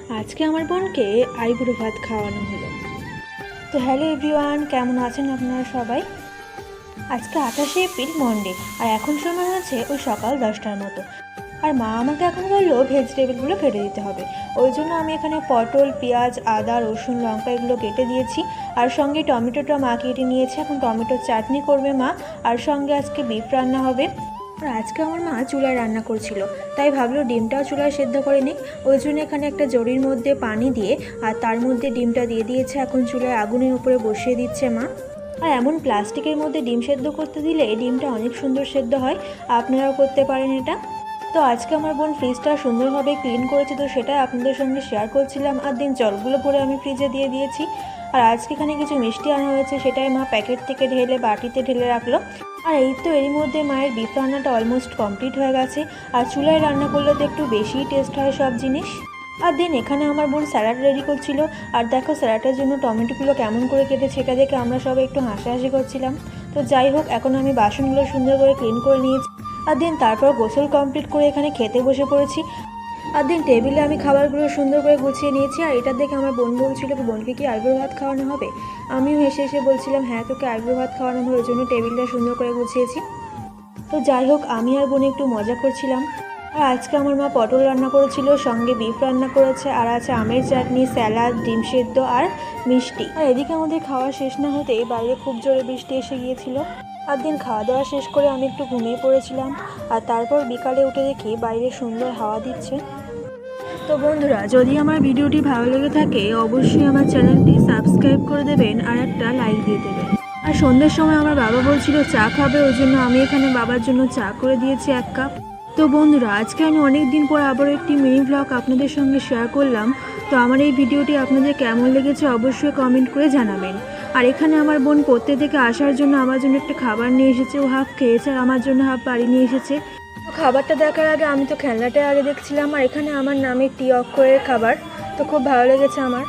আজকে আমার বোনকে আইবুড়ো ভাত খাওয়ানো হলো। তো হ্যালো এভরিওয়ান, কেমন আছেন আপনারা সবাই? আজকে 28শে এপ্রিল মন্ডে, আর এখন সময় হচ্ছে ওই সকাল 10টার মতো। আর মা আমাকে এখন বললো ভেজিটেবলগুলো কেটে দিতে হবে। ওই জন্য আমি এখানে পটল, পেঁয়াজ, আদা, রসুন, লঙ্কা এগুলো কেটে দিয়েছি। আর সঙ্গে টমেটোটা মা কেটে নিয়েছে। এখন টমেটোর চাটনি করবে মা, আর সঙ্গে আজকে বিফ রান্না হবে। আর আজকে আমার মা চুলায় রান্না করছিল, তাই ভাবলো ডিমটাও চুলায় সেদ্ধ করে নিক। ওই জন্য এখানে একটা জরির মধ্যে পানি দিয়ে আর তার মধ্যে ডিমটা দিয়ে দিয়েছে। এখন চুলায় আগুনের উপরে বসিয়ে দিচ্ছে মা। আর এমন প্লাস্টিকের মধ্যে ডিম সেদ্ধ করতে দিলে ডিমটা অনেক সুন্দর সেদ্ধ হয়। আপনারাও করতে পারেন এটা। তো আজকে আমার বোন ফ্রিজটা সুন্দরভাবে ক্লিন করেছে, তো সেটাই আপনাদের সঙ্গে শেয়ার করছিলাম। আর দিন জলগুলো ভরে আমি ফ্রিজে দিয়ে দিয়েছি। আর আজকে এখানে কিছু মিষ্টি আনা হয়েছে, সেটাই মা প্যাকেট থেকে ঢেলে বাটিতে ঢেলে রাখলো। আর এই তো এরই মধ্যে মায়ের বিফ রান্নাটা অলমোস্ট কমপ্লিট হয়ে গেছে। আর চুলায় রান্না করলে তো একটু বেশিই টেস্ট হয় সব জিনিস। আর দেন এখানে আমার বোন স্যালাড রেডি করছিল। আর দেখো স্যালাডের জন্য টমেটোগুলো কেমন করে কেটেছে, সেটা দেখে আমরা সবাই একটু হাসাহাসি করছিলাম। তো যাই হোক, এখন আমি বাসনগুলো সুন্দর করে ক্লিন করে নিয়েছি। আর দেন তারপর গোসল কমপ্লিট করে এখানে খেতে বসে পড়েছি। আর দিন টেবিলে আমি খাবারগুলো সুন্দর করে গুছিয়ে নিয়েছি। আর এটা দেখে আমার বোন বলছিল বোনকে কি আইবুড়ো ভাত খাওয়ানো হবে। আমিও হেসে হেসে বলছিলাম হ্যাঁ, তোকে আইবুড়ো ভাত খাওয়ানো হবে, ওই জন্য টেবিলটা সুন্দর করে গুছিয়েছি। তো যাই হোক, আমি আর বোন একটু মজা করছিলাম। আর আজকে আমার মা পটল রান্না করেছিল, সঙ্গে বিফ রান্না করেছে, আর আছে আমের চাটনি, স্যালাড, ডিম সেদ্ধ আর মিষ্টি। আর এদিকে আমাদের খাওয়া শেষ না হতেই বাইরে খুব জোরে বৃষ্টি এসে গিয়েছিল। আর দিন খাওয়া দাওয়া শেষ করে আমি একটু ঘুমিয়ে পড়েছিলাম। আর তারপর বিকালে উঠে দেখি বাইরে সুন্দর হাওয়া দিচ্ছে। তো বন্ধুরা, যদি আমার ভিডিওটি ভালো লেগে থাকে অবশ্যই আমার চ্যানেলটি সাবস্ক্রাইব করে দেবেন আর একটা লাইক দিয়ে দেবেন। আর সন্ধ্যের সময় আমার বাবা বলছিল চা খাবে, ওই জন্য আমি এখানে বাবার জন্য চা করে দিয়েছি 1 কাপ। তো বন্ধুরা, আজকে আমি অনেক দিন পর আবার একটি মিনি ব্লগ আপনাদের সঙ্গে শেয়ার করলাম। তো আমার এই ভিডিওটি আপনাদের কেমন লেগেছে অবশ্যই কমেন্ট করে জানাবেন। আর এখানে আমার বোন পড়তে থেকে আসার জন্য আমার জন্য একটা খাবার নিয়ে এসেছে। ও হাফ খেয়েছে আর আমার জন্য হাফ বাড়ি নিয়ে এসেছে। তো খাবারটা দেখার আগে আমি তো খেলনাটা আগে দেখছিলাম। আর এখানে আমার নামে টি অক্ষরের খাবার, তো খুব ভালো লেগেছে আমার।